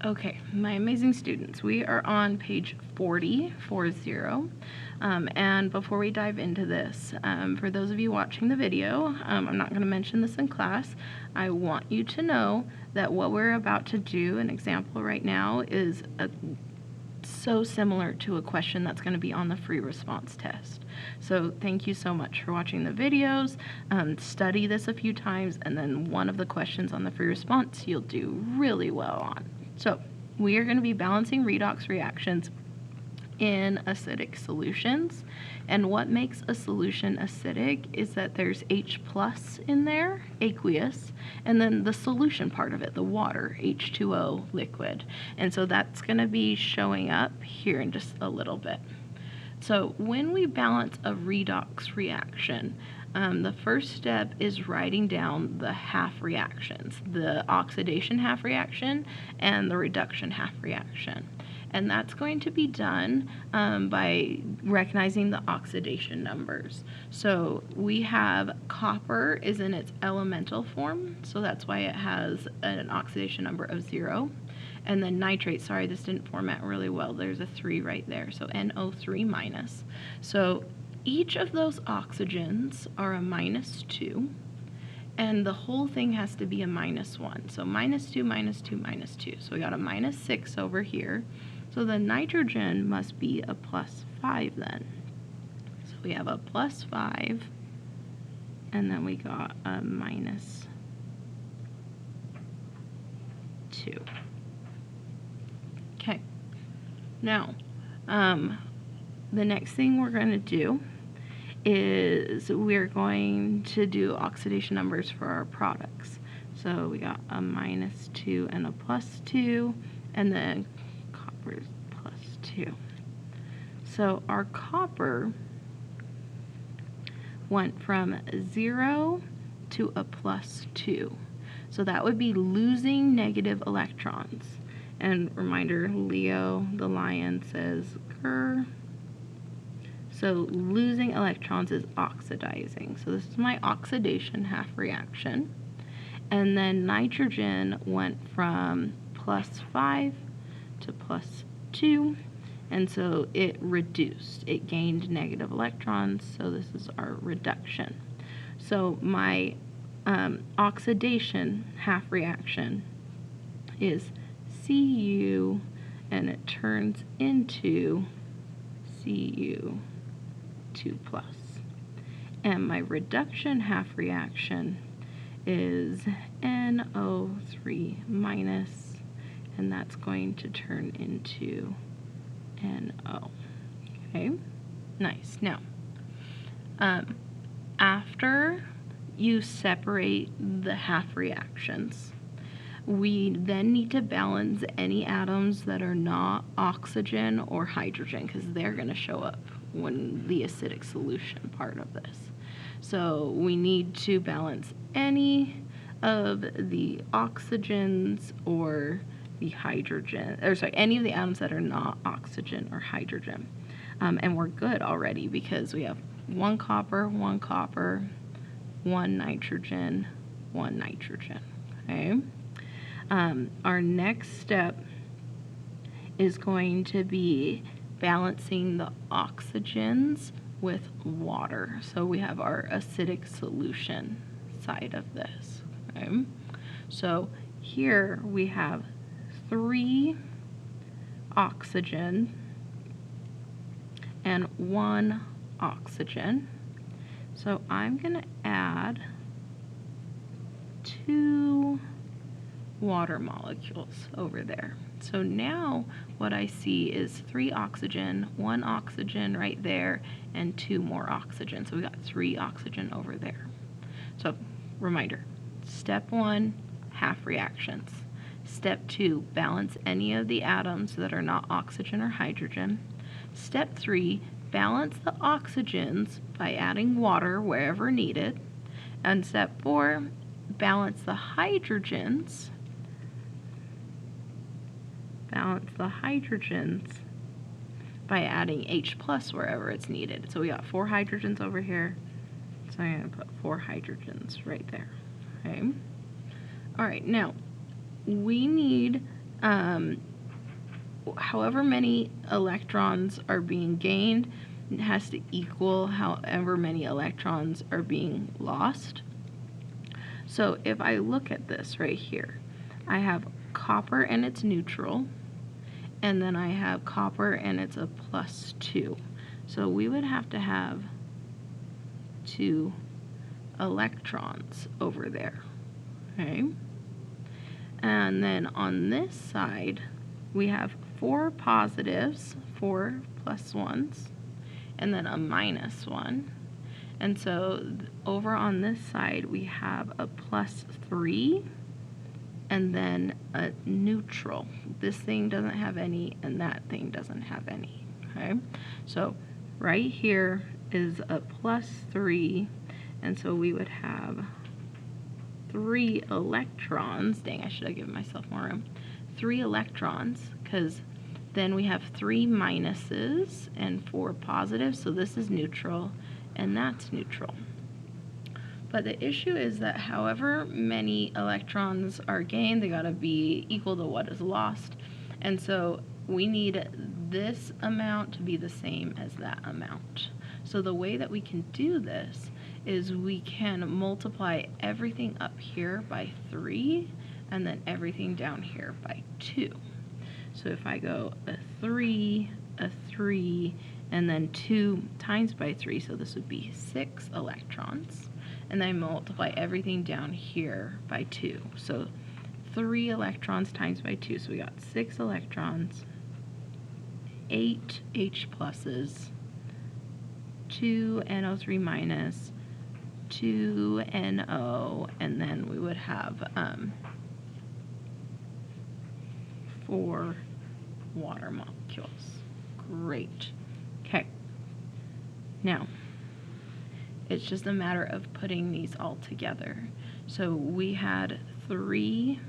Okay, my amazing students, we are on page 40, and before we dive into this, for those of you watching the video, I'm not going to mention this in class. I want you to know that what we're about to do, an example right now, is so similar to a question that's going to be on the free response test. So thank you so much for watching the videos. Study this a few times, and then one of the questions on the free response you'll do really well on. So we are going to be balancing redox reactions in acidic solutions. And what makes a solution acidic is that there's H plus in there, aqueous, and then the solution part of it, the water, H2O liquid. And so that's going to be showing up here in just a little bit. So when we balance a redox reaction, the first step is writing down the half reactions, the oxidation half reaction and the reduction half reaction. And that's going to be done by recognizing the oxidation numbers. So we have copper is in its elemental form, so that's why it has an oxidation number of 0. And then nitrate, sorry, this didn't format really well. There's a 3 right there, so NO3 minus. So each of those oxygens are a -2, and the whole thing has to be a -1. So -2, -2, -2. So we got a -6 over here. So the nitrogen must be a +5 then. So we have a +5, and then we got a -2. Okay, now the next thing we're going to do is we're going to do oxidation numbers for our products. So we got a -2 and a +2, and then copper is +2. So our copper went from 0 to a +2. So that would be losing negative electrons. And reminder, Leo, the lion, says grr. So losing electrons is oxidizing. So this is my oxidation half reaction. And then nitrogen went from +5 to +2. And so it reduced. It gained negative electrons. So this is our reduction. So my oxidation half reaction is Cu, and it turns into Cu2+. And my reduction half reaction is NO3 minus, and that's going to turn into NO. Okay, nice. Now, after you separate the half reactions, we then need to balance any atoms that are not oxygen or hydrogen, because they're going to show up when the acidic solution part of this. So we need to balance any of the oxygens or the hydrogen, or sorry, any of the atoms that are not oxygen or hydrogen. And we're good already because we have 1 copper, 1 copper, 1 nitrogen, 1 nitrogen. Okay. Our next step is going to be balancing the oxygens with water. So we have our acidic solution side of this. Okay? So here we have 3 oxygen and 1 oxygen. So I'm going to add 2 water molecules over there. So now what I see is 3 oxygen, 1 oxygen right there, and 2 more oxygen. So we got 3 oxygen over there. So reminder, step 1, half reactions. Step 2, balance any of the atoms that are not oxygen or hydrogen. Step 3, balance the oxygens by adding water wherever needed. And step 4, balance the hydrogens by adding H plus wherever it's needed. So we got 4 hydrogens over here, so I'm going to put 4 hydrogens right there. Okay. All right, now we need However many electrons are being gained, it has to equal however many electrons are being lost. So if I look at this right here, I have copper and it's neutral, and then I have copper and it's a +2. So we would have to have 2 electrons over there, okay? And then on this side, we have 4 positives, 4 plus 1s, and then a -1. And so over on this side, we have a +3 and then a neutral. This thing doesn't have any, and that thing doesn't have any, okay? So right here is a +3, and so we would have 3 electrons. Dang, I should have given myself more room. 3 electrons, because then we have 3 minuses and 4 positives, so this is neutral, and that's neutral. But the issue is that however many electrons are gained, they gotta be equal to what is lost. And so we need this amount to be the same as that amount. So the way that we can do this is we can multiply everything up here by 3 and then everything down here by 2. So if I go a 3, and then 2 times by 3, so this would be 6 electrons. And then I multiply everything down here by 2. So 3 electrons times by 2, so we got 6 electrons, 8 H pluses, 2 NO3 minus, 2 NO, and then we would have 4 water molecules. Great. Okay. Now, it's just a matter of putting these all together. So we had 3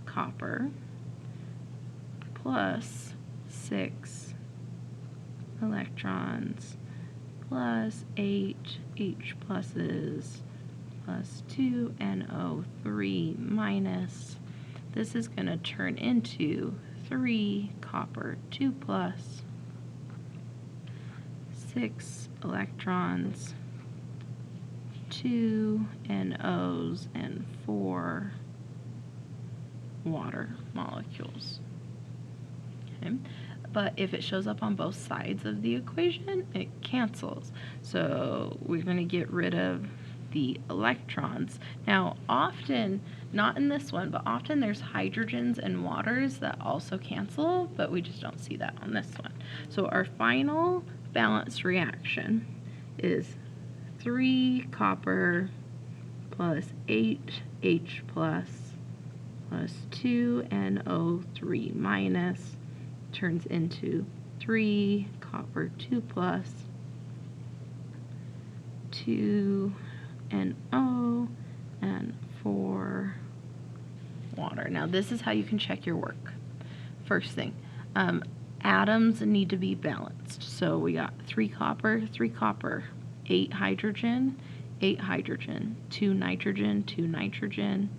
copper plus 6 electrons plus 8 H pluses plus 2 NO3 minus. This is going to turn into 3 copper 2 plus 6 electrons, 2 NOs, and 4 water molecules. Okay. But if it shows up on both sides of the equation, it cancels. So we're going to get rid of the electrons. Now, often, not in this one, but often there's hydrogens and waters that also cancel, but we just don't see that on this one. So our final balanced reaction is 3 copper plus 8 H plus 2 NO3 minus turns into 3 copper 2 plus 2 NO and 4 water. Now this is how you can check your work. First thing, atoms need to be balanced. So we got 3 copper, 8 hydrogen, 2 nitrogen, 2 nitrogen,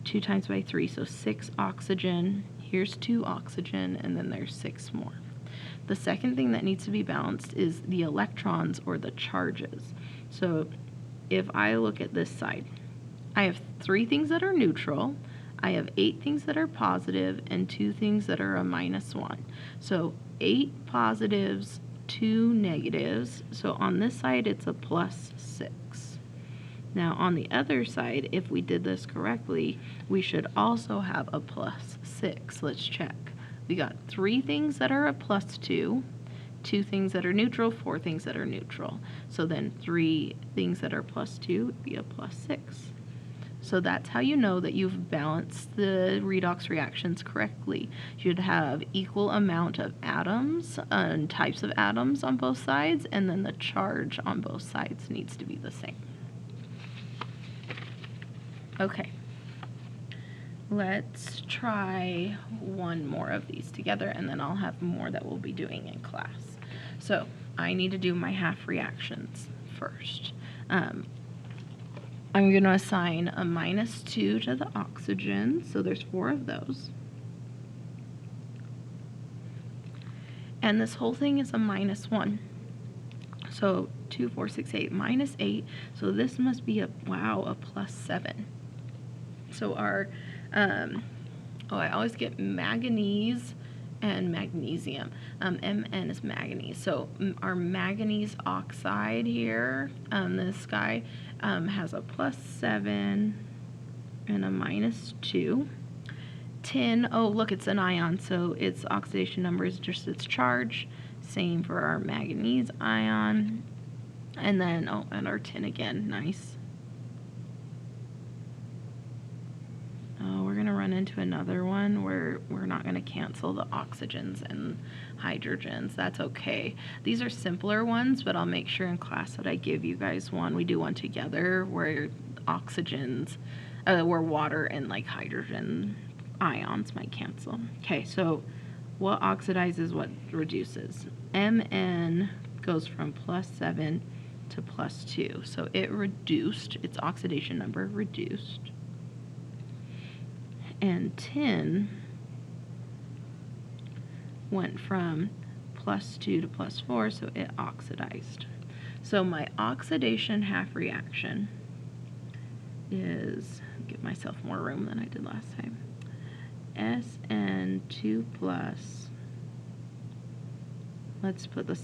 2 times by 3, so 6 oxygen. Here's 2 oxygen, and then there's 6 more. The second thing that needs to be balanced is the electrons or the charges. So if I look at this side, I have 3 things that are neutral, I have 8 things that are positive, and 2 things that are a -1. So 8 positives, 2 negatives. So on this side, it's a +6. Now on the other side, if we did this correctly, we should also have a +6. Let's check. We got 3 things that are a +2, 2 things that are neutral, 4 things that are neutral. So then 3 things that are +2 would be a +6. So that's how you know that you've balanced the redox reactions correctly. You should have equal amount of atoms and types of atoms on both sides, and then the charge on both sides needs to be the same. Okay, let's try one more of these together, and then I'll have more that we'll be doing in class. So I need to do my half reactions first. I'm going to assign a -2 to the oxygen, so there's 4 of those. And this whole thing is a -1. So 2, 4, 6, 8, -8. So this must be a, wow, a +7. So our, I always get manganese and magnesium. Mn is manganese. So our manganese oxide here, this guy, has a +7 and a -2. Tin, oh look, it's an ion, so its oxidation number is just its charge. Same for our manganese ion. And then, oh, and our tin again, nice. Oh, we're going to run into another one where we're not going to cancel the oxygens and hydrogens. That's okay. These are simpler ones, but I'll make sure in class that I give you guys one. We do one together where oxygens, where water and like hydrogen ions might cancel. Okay, so what oxidizes, what reduces? Mn goes from +7 to +2. So it reduced, its oxidation number reduced. And tin went from +2 to +4, so it oxidized. So my oxidation half reaction is, give myself more room than I did last time, SN2+, let's put the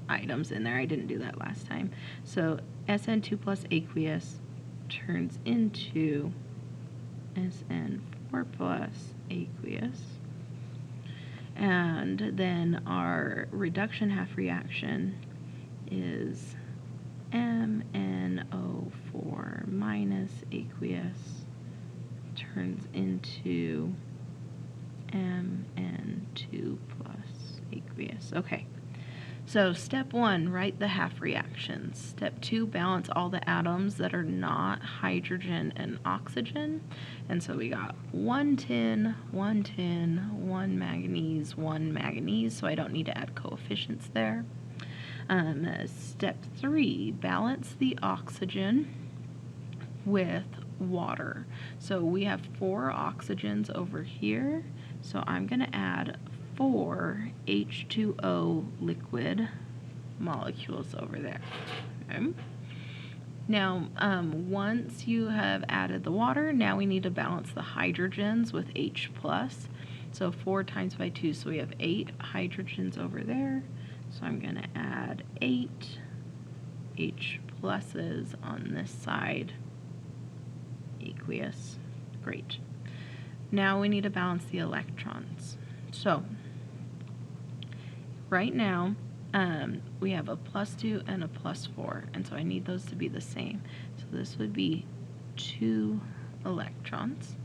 items in there, I didn't do that last time. So SN2+ aqueous turns into SN4+ aqueous. And then our reduction half reaction is MnO4- aqueous turns into Mn2+ aqueous. Okay. So step 1, write the half reactions. Step 2, balance all the atoms that are not hydrogen and oxygen. And so we got 1 tin, 1 tin, 1 manganese, 1 manganese, so I don't need to add coefficients there. Step 3, balance the oxygen with water. So we have 4 oxygens over here, so I'm going to add 4 H2O liquid molecules over there. Okay. Now, once you have added the water, now we need to balance the hydrogens with H+. So 4 times by 2, so we have 8 hydrogens over there. So I'm going to add 8 H+ on this side. Aqueous. Great. Now we need to balance the electrons. So right now, we have a +2 and a +4, and so I need those to be the same. So this would be 2 electrons.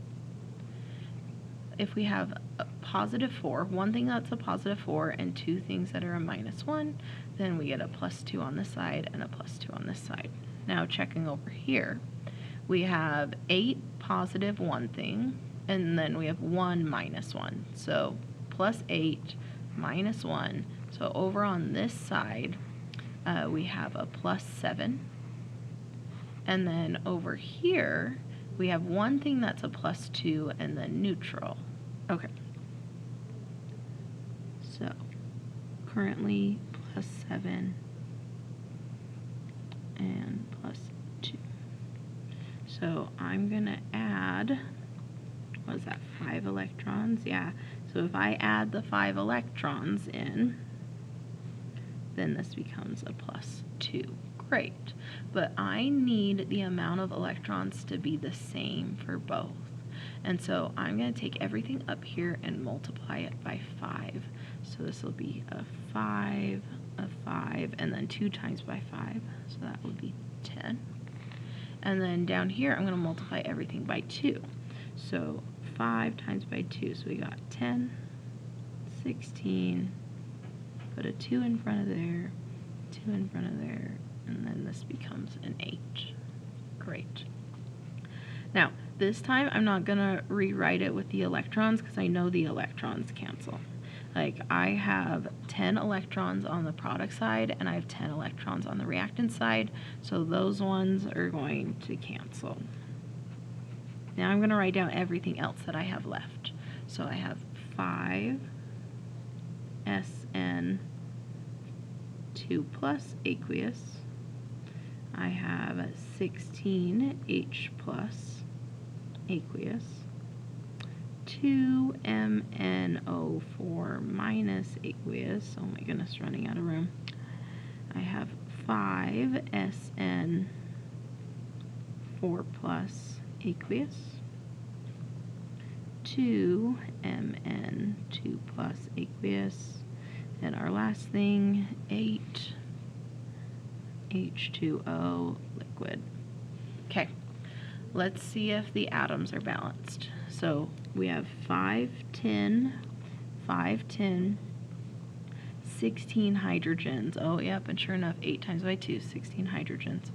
If we have a +4, one thing that's a +4 and 2 things that are a -1, then we get a +2 on this side and a +2 on this side. Now checking over here, we have 8 positive one thing, and then we have 1 -1. So +8 -1. So over on this side, we have a +7. And then over here, we have one thing that's a +2 and then neutral. Okay. So currently +7 and +2. So I'm going to add, what is that, 5 electrons? Yeah. So if I add the 5 electrons in, then this becomes a +2. Great. But I need the amount of electrons to be the same for both. And so I'm going to take everything up here and multiply it by 5. So this will be a 5, and then 2 times by 5. So that would be 10. And then down here, I'm going to multiply everything by 2. So 5 times by 2. So we got 10, 16, put a 2 in front of there, 2 in front of there, and then this becomes an 8. Great. Now, this time I'm not going to rewrite it with the electrons because I know the electrons cancel. Like, I have 10 electrons on the product side and I have 10 electrons on the reactant side, so those ones are going to cancel. Now I'm going to write down everything else that I have left. So I have 5, SN2 plus aqueous. I have 16H plus aqueous. 2MnO4 minus aqueous. Oh my goodness, running out of room. I have 5SN4 plus aqueous. 2Mn2 plus aqueous. And our last thing, 8H2O liquid. Okay, let's see if the atoms are balanced. So we have 5, 10, 5, 10, 16 hydrogens. Oh, yep, and sure enough, 8 times by 2, 16 hydrogens.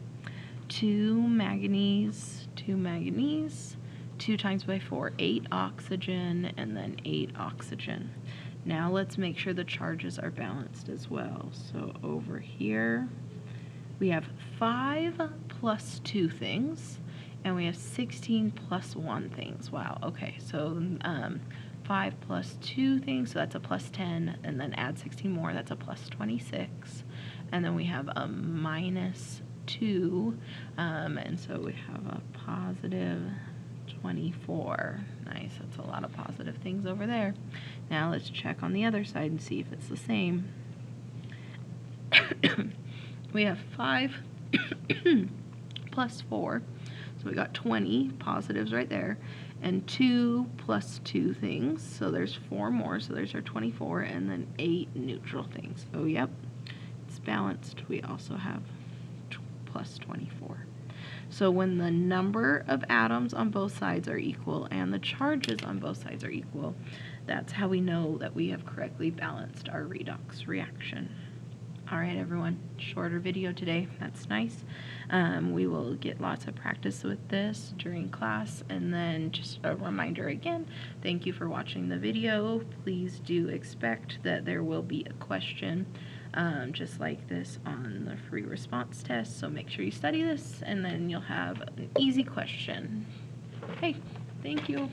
2 manganese, 2 manganese, 2 times by 4, 8 oxygen, and then 8 oxygen. Now let's make sure the charges are balanced as well. So over here, we have 5 plus 2 things, and we have 16 plus 1 things. Wow, okay, so 5 plus 2 things, so that's a plus 10, and then add 16 more, that's a plus 26. And then we have a minus 2, and so we have a positive 24. Nice, that's a lot of positive things over there. Now let's check on the other side and see if it's the same. We have 5 plus 4, so we got 20 positives right there, and 2 plus 2 things, so there's 4 more, so there's our 24, and then 8 neutral things. So yep, it's balanced. We also have plus 24. So when the number of atoms on both sides are equal and the charges on both sides are equal, that's how we know that we have correctly balanced our redox reaction. All right, everyone, shorter video today. That's nice. We will get lots of practice with this during class. And then just a reminder again, thank you for watching the video. Please do expect that there will be a question just like this on the free response test. So make sure you study this, and then you'll have an easy question. Okay, thank you.